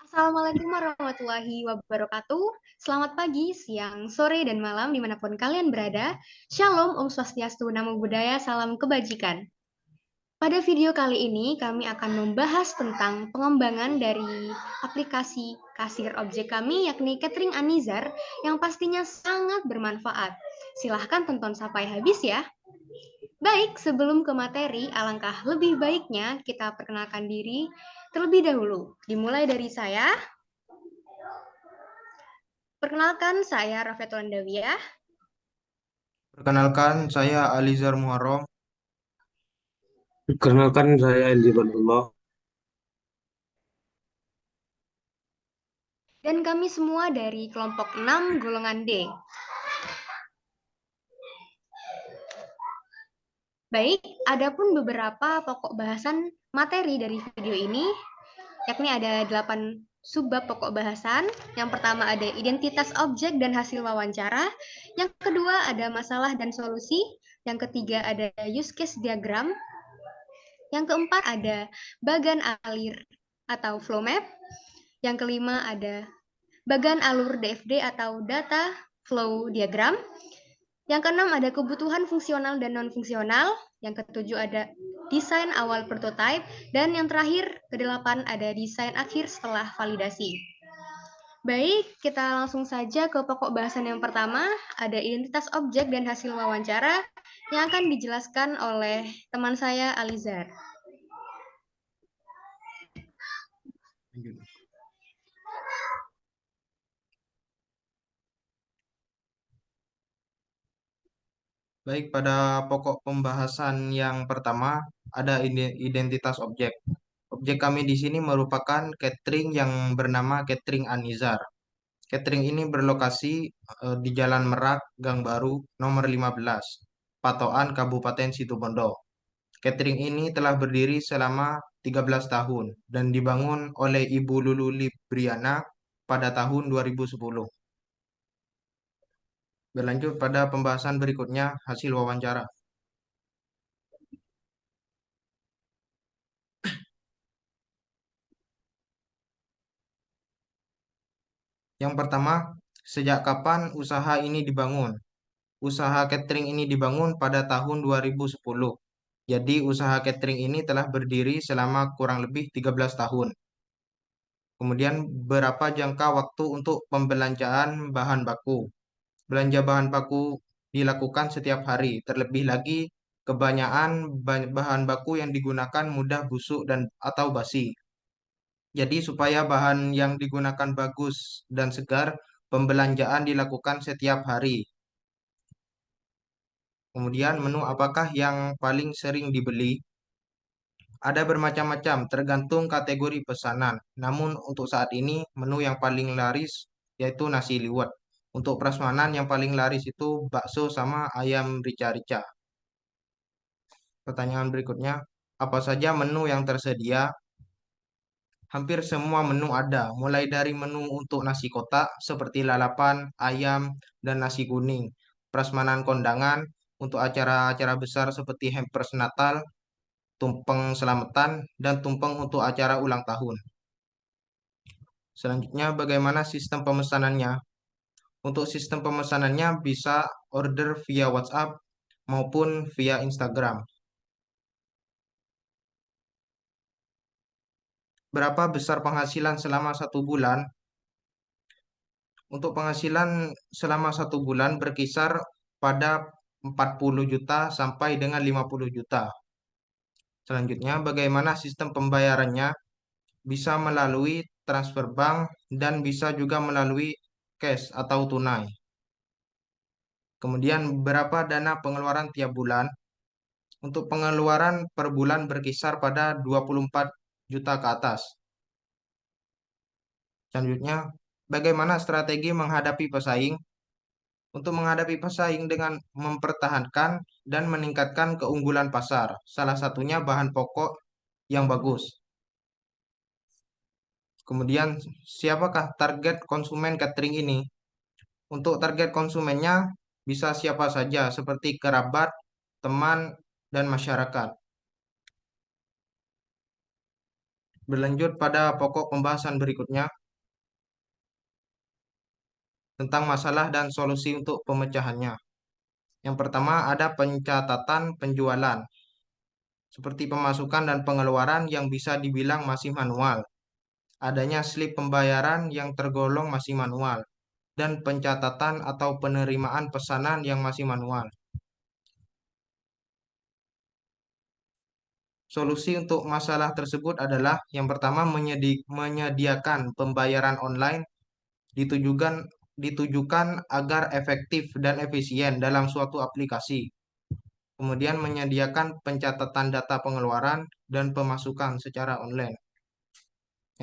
Assalamualaikum warahmatullahi wabarakatuh. Selamat pagi, siang, sore, dan malam dimanapun kalian berada. Shalom, Om Swastiastu, Namo Buddhaya, Salam Kebajikan. Pada video kali ini, kami akan membahas tentang pengembangan dari aplikasi kasir objek kami, yakni Catering Anizar, yang pastinya sangat bermanfaat. Silahkan tonton sampai habis ya. Baik, sebelum ke materi, alangkah lebih baiknya kita perkenalkan diri terlebih dahulu. Dimulai dari saya. Perkenalkan, saya Rafetul Andawiyah. Perkenalkan, saya Alizar Muharram. Perkenalkan saya Endi Badullah. Dan kami semua dari kelompok 6 golongan D. Baik, adapun beberapa pokok bahasan materi dari video ini, yakni ada 8 subbab pokok bahasan. Yang pertama ada identitas objek dan hasil wawancara. Yang kedua ada masalah dan solusi. Yang ketiga ada use case diagram. Yang keempat ada bagan alir atau flow map. Yang kelima ada bagan alur DFD atau data flow diagram. Yang keenam ada kebutuhan fungsional dan non-fungsional. Yang ketujuh ada desain awal prototype. Dan yang terakhir, kedelapan ada desain akhir setelah validasi. Baik, kita langsung saja ke pokok bahasan yang pertama. Ada identitas objek dan hasil wawancara yang akan dijelaskan oleh teman saya, Alizar. Baik, pada pokok pembahasan yang pertama ada identitas objek. Objek kami di sini merupakan catering yang bernama Catering Anizar. Catering ini berlokasi di Jalan Merak, Gang Baru, nomor 15, Patoan, Kabupaten Situbondo. Catering ini telah berdiri selama 13 tahun dan dibangun oleh Ibu Lulu Libriana pada tahun 2010. Berlanjut pada pembahasan berikutnya, hasil wawancara. Yang pertama, sejak kapan usaha ini dibangun? Usaha catering ini dibangun pada tahun 2010. Jadi usaha catering ini telah berdiri selama kurang lebih 13 tahun. Kemudian berapa jangka waktu untuk pembelanjaan bahan baku? Belanja bahan baku dilakukan setiap hari. Terlebih lagi kebanyakan bahan baku yang digunakan mudah busuk dan atau basi. Jadi supaya bahan yang digunakan bagus dan segar, pembelanjaan dilakukan setiap hari. Kemudian menu apakah yang paling sering dibeli? Ada bermacam-macam, tergantung kategori pesanan. Namun untuk saat ini menu yang paling laris yaitu nasi liwet. Untuk prasmanan yang paling laris itu bakso sama ayam rica-rica. Pertanyaan berikutnya, apa saja menu yang tersedia? Hampir semua menu ada, mulai dari menu untuk nasi kotak seperti lalapan, ayam, dan nasi kuning. Prasmanan kondangan untuk acara-acara besar seperti hampers Natal, tumpeng selamatan, dan tumpeng untuk acara ulang tahun. Selanjutnya, bagaimana sistem pemesanannya? Untuk sistem pemesanannya bisa order via WhatsApp maupun via Instagram. Berapa besar penghasilan selama 1 bulan? Untuk penghasilan selama 1 bulan berkisar pada 40 juta sampai dengan 50 juta. Selanjutnya, bagaimana sistem pembayarannya? Bisa melalui transfer bank dan bisa juga melalui cash atau tunai. Kemudian, berapa dana pengeluaran tiap bulan? Untuk pengeluaran per bulan berkisar pada 24 juta ke atas. Selanjutnya, bagaimana strategi menghadapi pesaing? Untuk menghadapi pesaing dengan mempertahankan dan meningkatkan keunggulan pasar. Salah satunya bahan pokok yang bagus. Kemudian, siapakah target konsumen catering ini? Untuk target konsumennya bisa siapa saja seperti kerabat, teman, dan masyarakat. Berlanjut pada pokok pembahasan berikutnya tentang masalah dan solusi untuk pemecahannya. Yang pertama ada pencatatan penjualan, seperti pemasukan dan pengeluaran yang bisa dibilang masih manual. Adanya slip pembayaran yang tergolong masih manual, dan pencatatan atau penerimaan pesanan yang masih manual. Solusi untuk masalah tersebut adalah yang pertama menyediakan pembayaran online ditujukan ditujukan agar efektif dan efisien dalam suatu aplikasi. Kemudian menyediakan pencatatan data pengeluaran dan pemasukan secara online.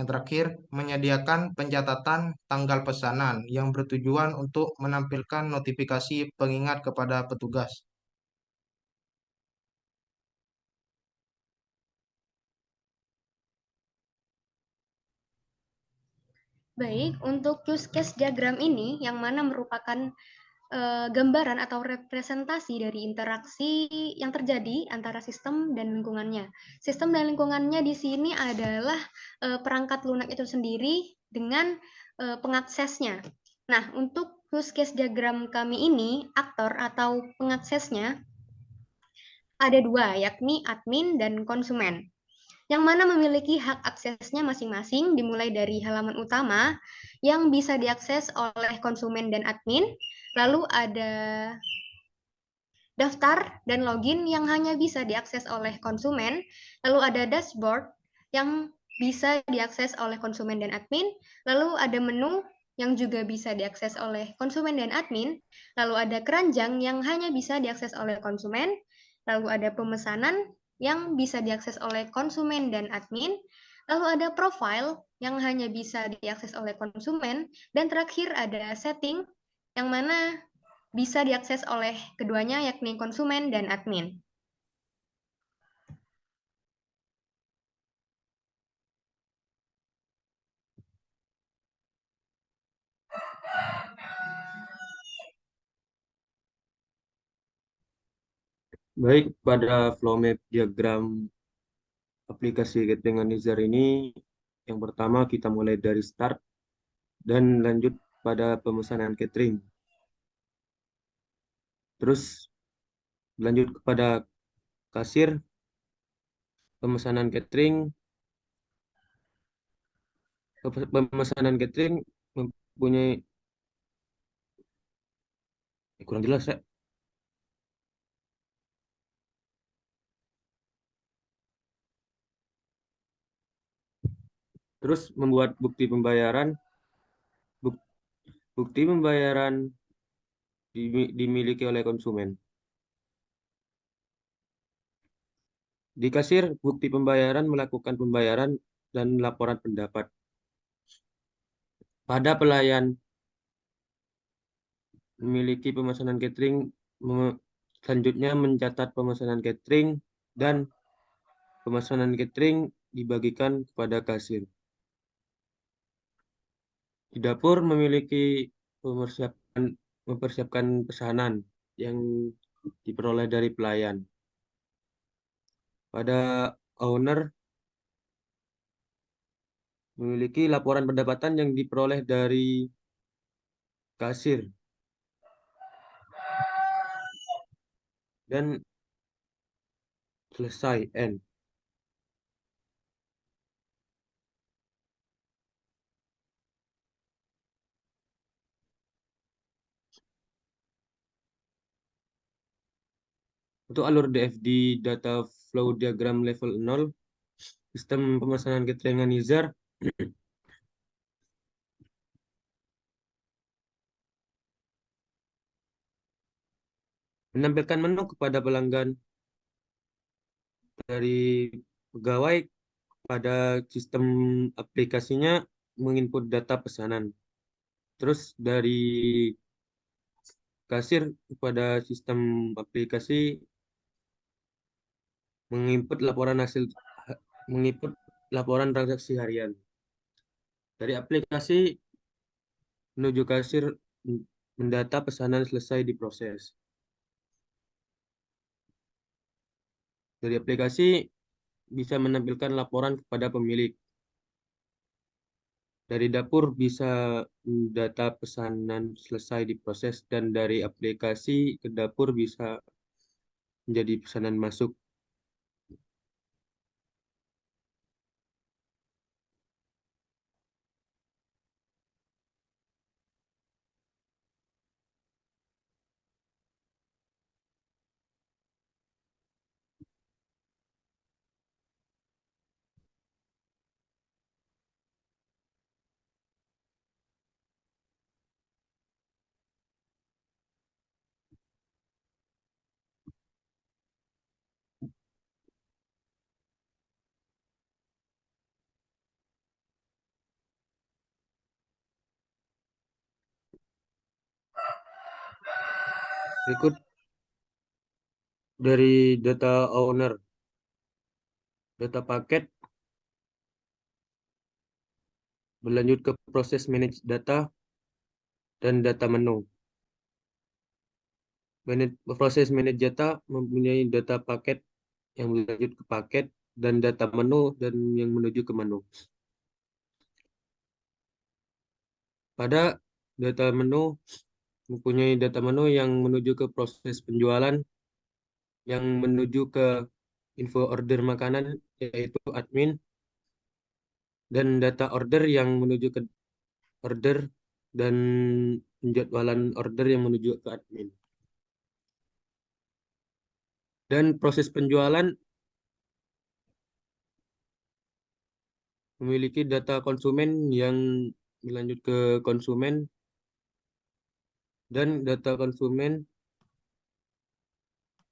Yang terakhir, menyediakan pencatatan tanggal pesanan yang bertujuan untuk menampilkan notifikasi pengingat kepada petugas. Baik, untuk use case diagram ini yang mana merupakan gambaran atau representasi dari interaksi yang terjadi antara sistem dan lingkungannya. Sistem dan lingkungannya di sini adalah perangkat lunak itu sendiri dengan pengaksesnya. Nah, untuk use case diagram kami ini, aktor atau pengaksesnya ada dua, yakni admin dan konsumen, yang mana memiliki hak aksesnya masing-masing dimulai dari halaman utama yang bisa diakses oleh konsumen dan admin, lalu ada daftar dan login yang hanya bisa diakses oleh konsumen, lalu ada dashboard yang bisa diakses oleh konsumen dan admin, lalu ada menu yang juga bisa diakses oleh konsumen dan admin, lalu ada keranjang yang hanya bisa diakses oleh konsumen, lalu ada pemesanan yang bisa diakses oleh konsumen dan admin, lalu ada profile yang hanya bisa diakses oleh konsumen, dan terakhir ada setting yang mana bisa diakses oleh keduanya, yakni konsumen dan admin. Baik, pada flow map diagram aplikasi Catering Organizer ini, yang pertama kita mulai dari start dan lanjut pada pemesanan catering. Terus lanjut kepada kasir, pemesanan catering. Pemesanan catering mempunyai kurang jelas ya. Terus membuat bukti pembayaran. Bukti pembayaran dimiliki oleh konsumen. Di kasir, bukti pembayaran melakukan pembayaran dan laporan pendapat. Pada pelayan memiliki pemesanan catering, selanjutnya mencatat pemesanan catering dan pemesanan catering dibagikan kepada kasir. Di dapur memiliki mempersiapkan pesanan yang diperoleh dari pelayan. Pada owner memiliki laporan pendapatan yang diperoleh dari kasir. Dan selesai, end. Untuk alur DFD data flow diagram level 0, sistem pemesanan catering organizer menampilkan menu kepada pelanggan dari pegawai pada sistem aplikasinya menginput data pesanan. Terus dari kasir kepada sistem aplikasi menginput laporan transaksi harian. Dari aplikasi menuju kasir mendata pesanan selesai diproses. Dari aplikasi bisa menampilkan laporan kepada pemilik Dari dapur bisa data pesanan selesai diproses dan dari aplikasi ke dapur bisa menjadi pesanan masuk. Berikut dari data owner, data paket berlanjut ke proses manage data dan data menu. Proses manage data mempunyai data paket yang berlanjut ke paket dan data menu dan yang menuju ke menu. Pada data menu mempunyai data menu yang menuju ke proses penjualan, yang menuju ke info order makanan yaitu admin, dan data order yang menuju ke order dan penjadwalan order yang menuju ke admin. Dan proses penjualan memiliki data konsumen yang berlanjut ke konsumen dan data konsumen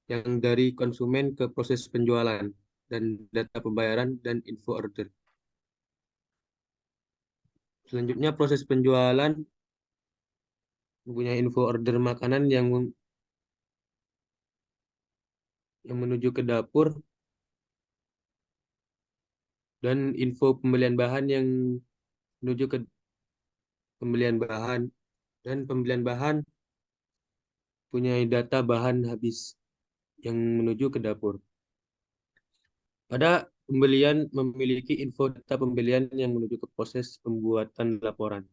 yang dari konsumen ke proses penjualan dan data pembayaran dan info order. Selanjutnya proses penjualan mempunyai info order makanan yang menuju ke dapur dan info pembelian bahan yang menuju ke pembelian bahan, dan pembelian bahan punya data bahan habis yang menuju ke dapur. Pada pembelian memiliki info data pembelian yang menuju ke proses pembuatan laporan.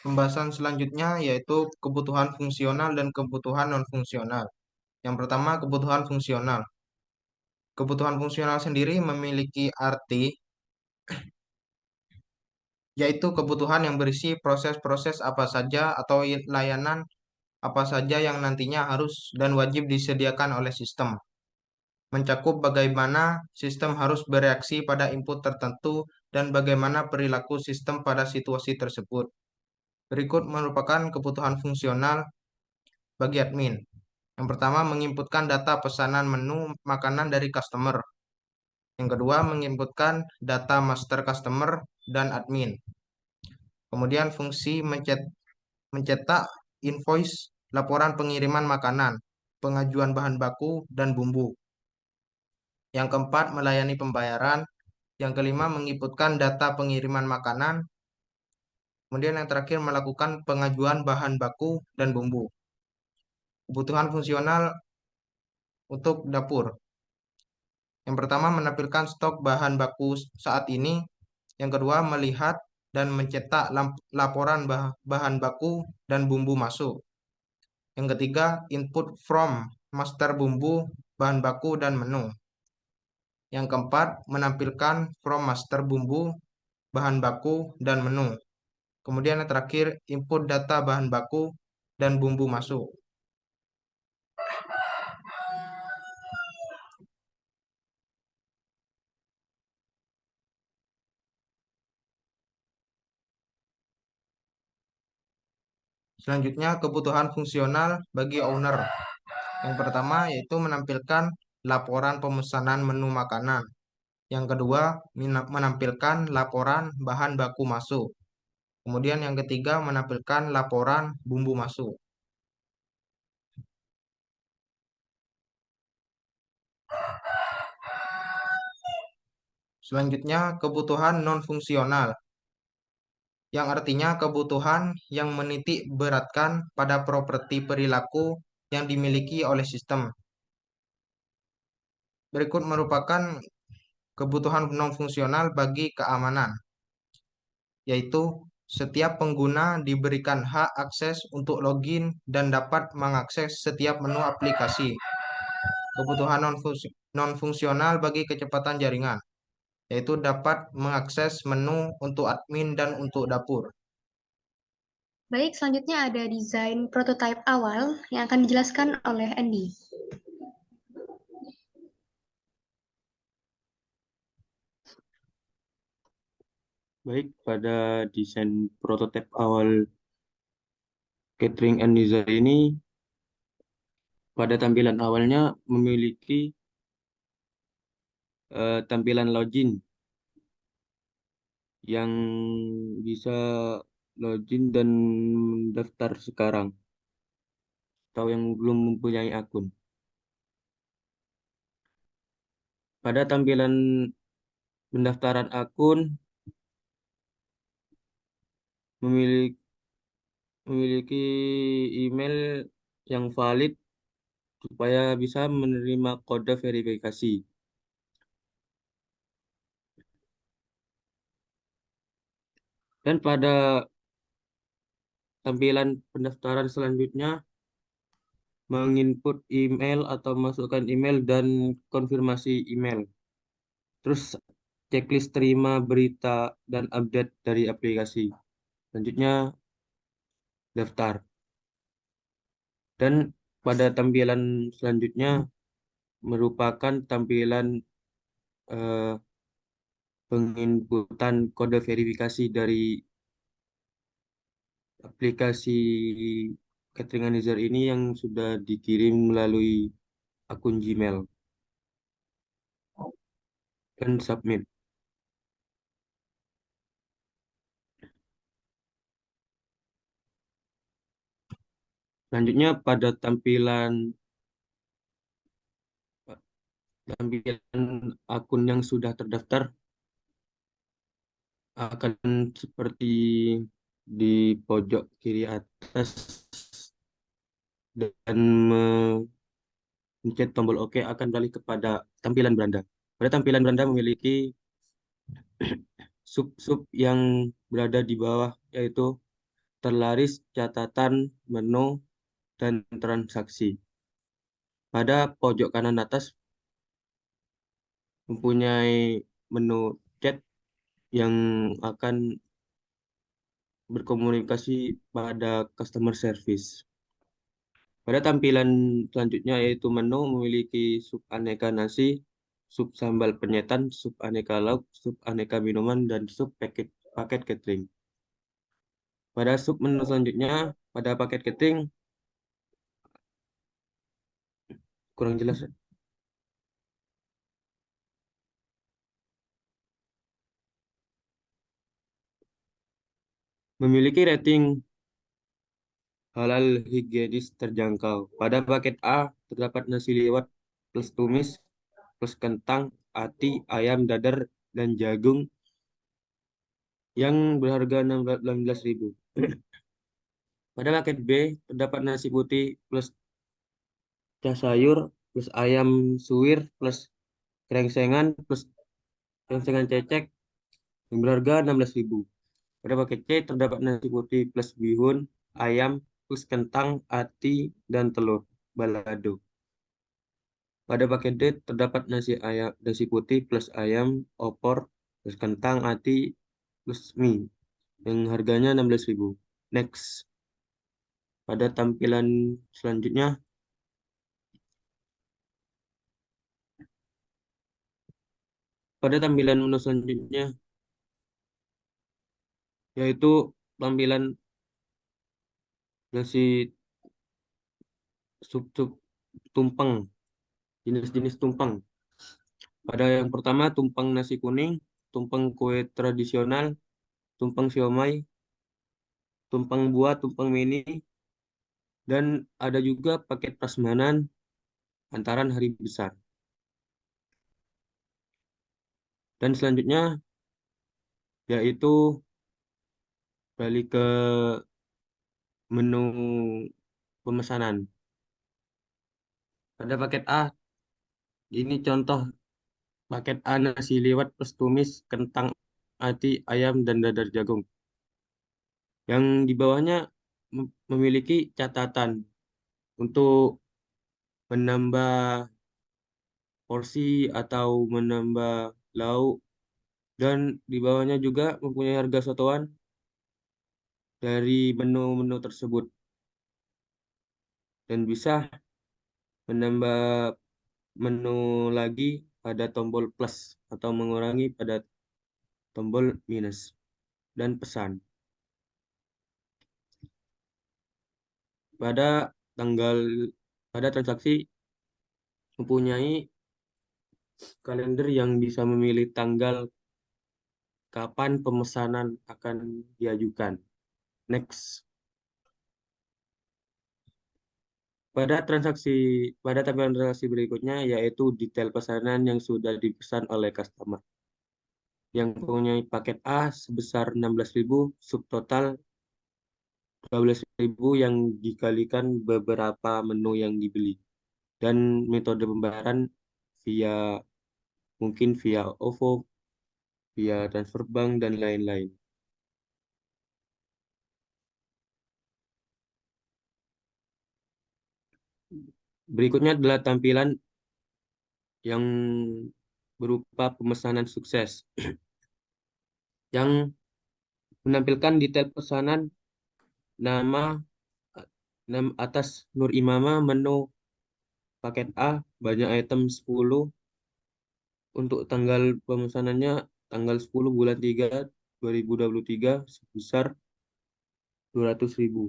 Pembahasan selanjutnya yaitu kebutuhan fungsional dan kebutuhan non-fungsional. Yang pertama, kebutuhan fungsional. Kebutuhan fungsional sendiri memiliki arti yaitu kebutuhan yang berisi proses-proses apa saja atau layanan apa saja yang nantinya harus dan wajib disediakan oleh sistem. Mencakup bagaimana sistem harus bereaksi pada input tertentu dan bagaimana perilaku sistem pada situasi tersebut. Berikut merupakan kebutuhan fungsional bagi admin. Yang pertama, menginputkan data pesanan menu makanan dari customer. Yang kedua, menginputkan data master customer dan admin. Kemudian fungsi mencetak invoice, laporan pengiriman makanan, pengajuan bahan baku, dan bumbu. Yang keempat, melayani pembayaran. Yang kelima, menginputkan data pengiriman makanan. Kemudian yang terakhir, melakukan pengajuan bahan baku dan bumbu. Kebutuhan fungsional untuk dapur. Yang pertama, menampilkan stok bahan baku saat ini. Yang kedua, melihat dan mencetak laporan bahan baku dan bumbu masuk. Yang ketiga, input from master bumbu, bahan baku, dan menu. Yang keempat, menampilkan from master bumbu, bahan baku, dan menu. Kemudian yang terakhir, input data bahan baku dan bumbu masuk. Selanjutnya, kebutuhan fungsional bagi owner. Yang pertama yaitu menampilkan laporan pemesanan menu makanan. Yang kedua, menampilkan laporan bahan baku masuk. Kemudian yang ketiga menampilkan laporan bumbu masuk. Selanjutnya kebutuhan non-fungsional, yang artinya kebutuhan yang menitik beratkan pada properti perilaku yang dimiliki oleh sistem. Berikut merupakan kebutuhan non-fungsional bagi keamanan, yaitu setiap pengguna diberikan hak akses untuk login dan dapat mengakses setiap menu aplikasi. Kebutuhan non-fungsional bagi kecepatan jaringan, yaitu dapat mengakses menu untuk admin dan untuk dapur. Baik, selanjutnya ada desain prototipe awal yang akan dijelaskan oleh Andy. Baik, pada desain prototipe awal catering and user ini, pada tampilan awalnya memiliki tampilan login yang bisa login dan daftar sekarang, atau yang belum mempunyai akun. Pada tampilan pendaftaran akun memiliki memiliki email yang valid supaya bisa menerima kode verifikasi. Dan pada tampilan pendaftaran selanjutnya, menginput email atau masukkan email dan konfirmasi email. Terus checklist terima berita dan update dari aplikasi. Selanjutnya daftar. Dan pada tampilan selanjutnya merupakan tampilan eh, penginputan kode verifikasi dari aplikasi Catering Manager ini yang sudah dikirim melalui akun Gmail dan submit. Selanjutnya pada tampilan akun yang sudah terdaftar akan seperti di pojok kiri atas dan mencet tombol OK akan beralih kepada tampilan beranda. Pada tampilan beranda memiliki sub-sub yang berada di bawah, yaitu terlaris, catatan, menu, dan transaksi. Pada pojok kanan atas mempunyai menu chat yang akan berkomunikasi pada customer service. Pada tampilan selanjutnya yaitu menu memiliki sub aneka nasi, sub sambal penyetan, sub aneka lauk, sub aneka minuman, dan sub paket catering. Pada sub menu selanjutnya, pada paket catering, kurang jelas. Memiliki rating halal higienis terjangkau. Pada paket A terdapat nasi liwet plus tumis, plus kentang, ati, ayam, dadar, dan jagung yang berharga 16.000. Pada paket B terdapat nasi putih plus cah sayur plus ayam suwir plus krengsengan plus krengsengan cecek yang berharga 16.000. Pada paket C terdapat nasi putih plus bihun, ayam plus kentang, ati, dan telur balado. Pada paket D terdapat nasi putih plus ayam, opor plus kentang, ati plus mie yang harganya 16.000. Next. Pada tampilan selanjutnya, pada tampilan menu selanjutnya, yaitu tampilan nasi sup tumpeng, jenis-jenis tumpeng. Pada yang pertama tumpeng nasi kuning, tumpeng kue tradisional, tumpeng siomay, tumpeng buah, tumpeng mini, dan ada juga paket prasmanan antaran hari besar. Dan selanjutnya yaitu balik ke menu pemesanan. Pada paket A, ini contoh paket A nasi liwet plus tumis, kentang, ati, ayam, dan dadar jagung. Yang di bawahnya memiliki catatan untuk menambah porsi atau menambah lauk, dan di bawahnya juga mempunyai harga satuan dari menu-menu tersebut, dan bisa menambah menu lagi pada tombol plus atau mengurangi pada tombol minus. Dan pesan pada tanggal pada transaksi mempunyai kalender yang bisa memilih tanggal kapan pemesanan akan diajukan. Next. Pada tampilan transaksi berikutnya yaitu detail pesanan yang sudah dipesan oleh customer. Yang mempunyai paket A sebesar 16.000, subtotal 12.000 yang dikalikan beberapa menu yang dibeli. Dan metode pembayaran mungkin via OVO, via transfer bank, dan lain-lain. Berikutnya adalah tampilan yang berupa pemesanan sukses, yang menampilkan detail pesanan, nama atas Nur Imamah, menu paket A, banyak item 10, untuk tanggal pemesanannya tanggal 10 bulan 3 2023 sebesar 200.000.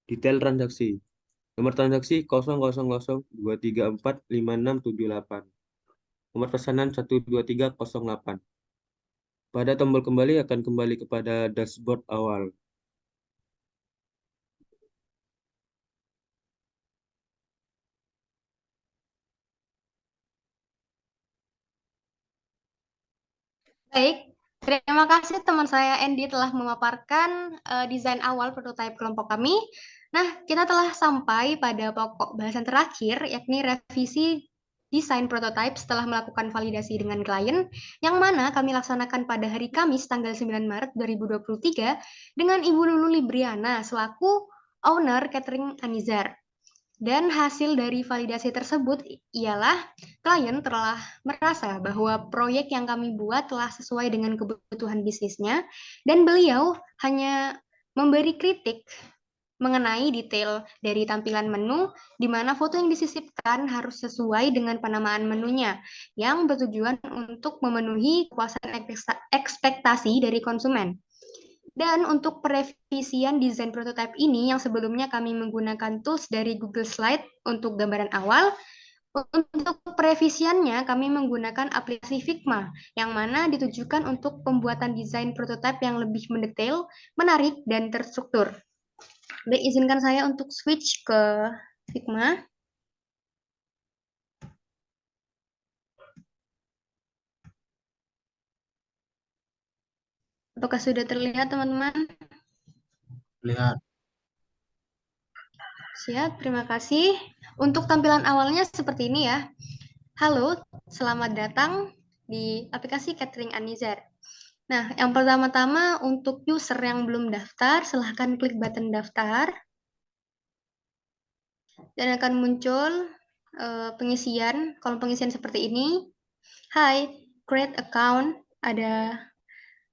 Detail transaksi. Nomor transaksi 00023456678. Nomor pesanan 12308. Pada tombol kembali akan kembali kepada dashboard awal. Baik, terima kasih teman saya Andy telah memaparkan desain awal prototipe kelompok kami. Nah, kita telah sampai pada pokok bahasan terakhir, yakni revisi desain prototipe setelah melakukan validasi dengan klien, yang mana kami laksanakan pada hari Kamis tanggal 9 Maret 2023 dengan Ibu Lulu Libriana selaku owner catering Anizar. Dan hasil dari validasi tersebut ialah klien telah merasa bahwa proyek yang kami buat telah sesuai dengan kebutuhan bisnisnya, dan beliau hanya memberi kritik mengenai detail dari tampilan menu, di mana foto yang disisipkan harus sesuai dengan penamaan menunya, yang bertujuan untuk memenuhi kepuasan ekspektasi dari konsumen. Dan untuk perevisian desain prototipe ini yang sebelumnya kami menggunakan tools dari Google Slide untuk gambaran awal, untuk perevisiannya kami menggunakan aplikasi Figma yang mana ditujukan untuk pembuatan desain prototipe yang lebih mendetail, menarik, dan terstruktur. Baik, izinkan saya untuk switch ke Figma. Apakah sudah terlihat, teman-teman? Lihat. Siap, terima kasih. Untuk tampilan awalnya seperti ini ya. Halo, selamat datang di aplikasi Catering Anizar. Nah, yang pertama-tama untuk user yang belum daftar, silahkan klik button daftar. Dan akan muncul kolom pengisian seperti ini. Hai, create account, ada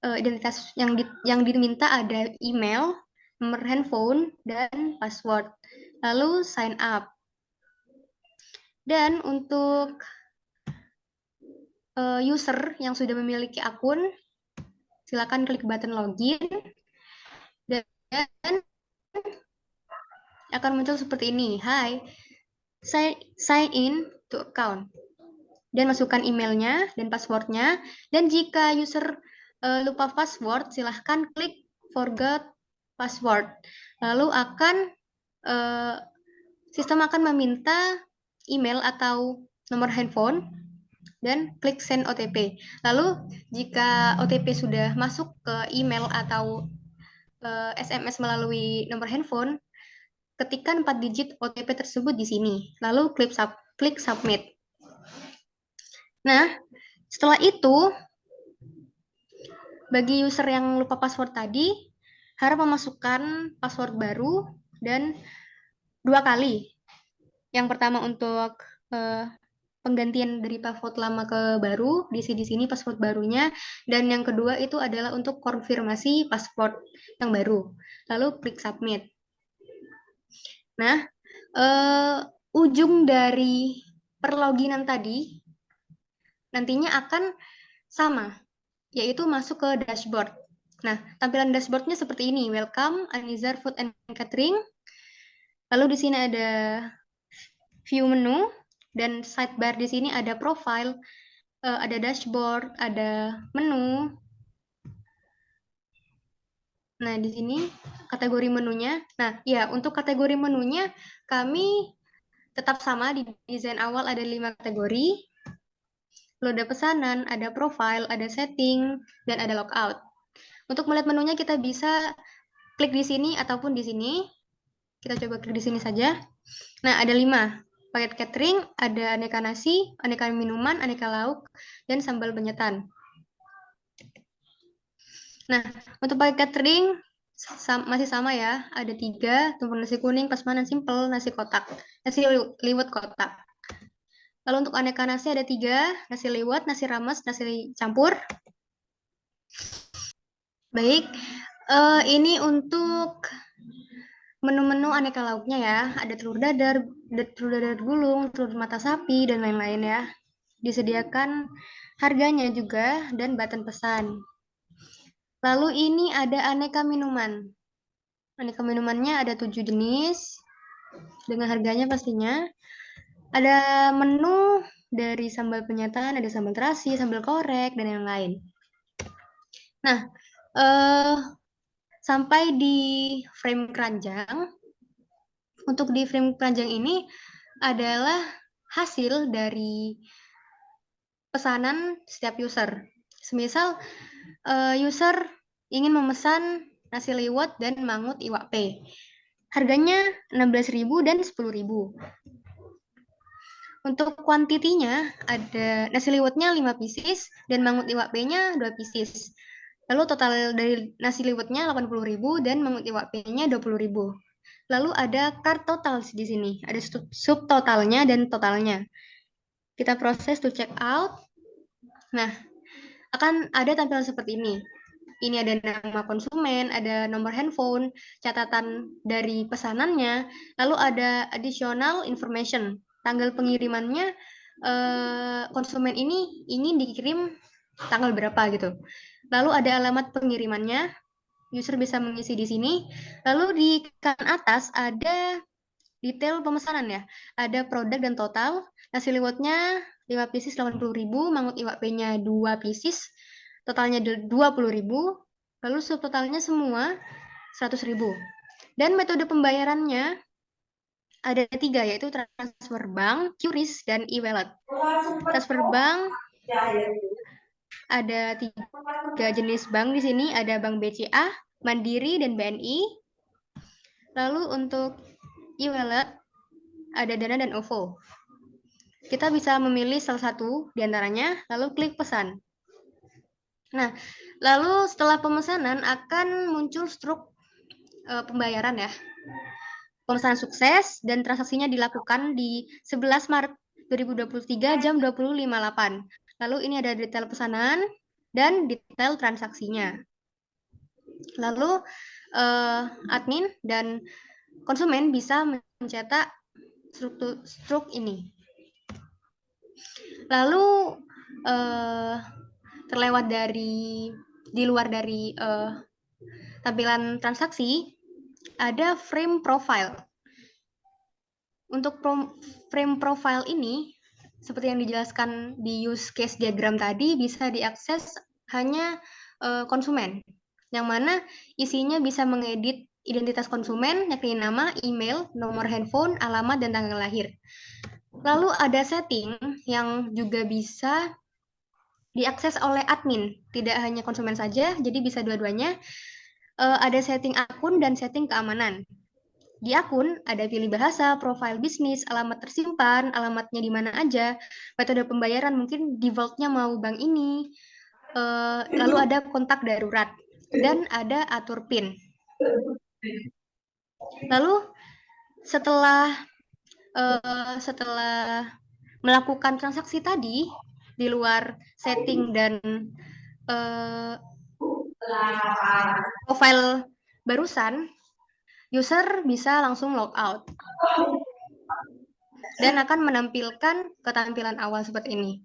identitas yang diminta ada email, nomor handphone, dan password. Lalu sign up. Dan untuk user yang sudah memiliki akun, silakan klik button login. Dan akan muncul seperti ini. Hai, sign in to account. Dan masukkan emailnya dan passwordnya. Dan jika user lupa password, silahkan klik forgot password. Lalu sistem akan meminta email atau nomor handphone dan klik send OTP. Lalu jika OTP sudah masuk ke email atau SMS melalui nomor handphone, ketikkan 4 digit OTP tersebut di sini. Lalu klik submit. Nah, setelah itu, bagi user yang lupa password tadi, harap memasukkan password baru dan 2 kali. Yang pertama untuk penggantian dari password lama ke baru, diisi di sini password barunya, dan yang kedua itu adalah untuk konfirmasi password yang baru. Lalu klik submit. Nah, ujung dari perloginan tadi nantinya akan sama, yaitu masuk ke dashboard. Nah, tampilan dashboardnya seperti ini. Welcome, Anizar Food and Catering. Lalu di sini ada view menu, dan sidebar di sini ada profile, ada dashboard, ada menu. Nah, di sini kategori menunya. Nah, ya, untuk kategori menunya kami tetap sama, di desain awal ada 5 kategori. Lalu ada pesanan, ada profile, ada setting, dan ada logout. Untuk melihat menunya kita bisa klik di sini ataupun di sini. Kita coba klik di sini saja. Nah, ada 5. Paket catering, ada aneka nasi, aneka minuman, aneka lauk, dan sambal penyetan. Nah, untuk paket catering masih sama ya, ada 3, tumpeng nasi kuning, prasmanan simple, nasi kotak, nasi liwet kotak. Lalu untuk aneka nasi ada 3, nasi liwet, nasi rames, nasi campur. Baik, ini untuk menu-menu aneka lauknya ya, ada telur dadar gulung, telur mata sapi, dan lain-lain ya. Disediakan harganya juga dan button pesan. Lalu ini ada aneka minuman. Aneka minumannya ada 7 jenis, dengan harganya pastinya. Ada menu dari sambal penyetan, ada sambal terasi, sambal korek, dan yang lain. Nah, sampai di frame keranjang. Untuk di frame keranjang ini adalah hasil dari pesanan setiap user. Semisal user ingin memesan nasi liwet dan mangut iwak P. Harganya 16.000 dan 10.000. Untuk kuantitinya ada nasi liwetnya 5 pieces dan mangut iwak P-nya 2 pieces. Lalu total dari nasi liwetnya 80.000 dan mangut iwak P-nya 20.000. Lalu ada cart total di sini, ada sub totalnya dan totalnya. Kita proses to check out. Nah, akan ada tampilan seperti ini. Ini ada nama konsumen, ada nomor handphone, catatan dari pesanannya, lalu ada additional information. Tanggal pengirimannya, konsumen ini ingin dikirim tanggal berapa gitu. Lalu ada alamat pengirimannya, user bisa mengisi di sini. Lalu di kanan atas ada detail pemesanan ya. Ada produk dan total. Nasi liwetnya 5 pieces 80.000, mangut iwak P-nya 2 pieces, totalnya 20.000. Lalu subtotalnya semua 100.000. Dan metode pembayarannya ada 3, yaitu transfer bank, QRIS, dan e-wallet. Transfer bank ada 3 jenis bank di sini, ada Bank BCA, Mandiri, dan BNI. Lalu untuk e-wallet ada Dana dan OVO. Kita bisa memilih salah satu di antaranya, lalu klik pesan. Nah, lalu setelah pemesanan akan muncul struk pembayaran ya. Pemesanan sukses dan transaksinya dilakukan di 11 Maret 2023 jam 20.58. Lalu ini ada detail pesanan dan detail transaksinya. Lalu admin dan konsumen bisa mencetak struk ini. Lalu terlewat di luar dari tampilan transaksi, ada frame profile. Untuk frame profile ini, seperti yang dijelaskan di use case diagram tadi, bisa diakses hanya konsumen, yang mana isinya bisa mengedit identitas konsumen, yakni nama, email, nomor handphone, alamat, dan tanggal lahir. Lalu ada setting yang juga bisa diakses oleh admin, tidak hanya konsumen saja, jadi bisa dua-duanya. Ada setting akun dan setting keamanan. Di akun ada pilih bahasa, profil bisnis, alamat tersimpan, alamatnya di mana aja, metode pembayaran mungkin defaultnya mau bank ini, lalu ada kontak darurat, dan ada atur PIN. Lalu setelah melakukan transaksi tadi di luar setting dan profil barusan, user bisa langsung logout dan akan menampilkan ketampilan awal seperti ini.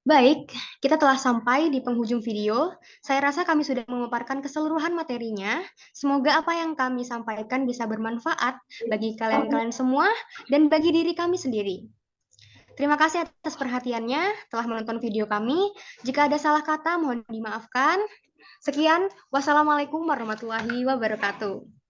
Baik, kita telah sampai di penghujung video. Saya rasa kami sudah memaparkan keseluruhan materinya. Semoga apa yang kami sampaikan bisa bermanfaat bagi kalian-kalian semua dan bagi diri kami sendiri. Terima kasih atas perhatiannya telah menonton video kami. Jika ada salah kata, mohon dimaafkan. Sekian, wassalamualaikum warahmatullahi wabarakatuh.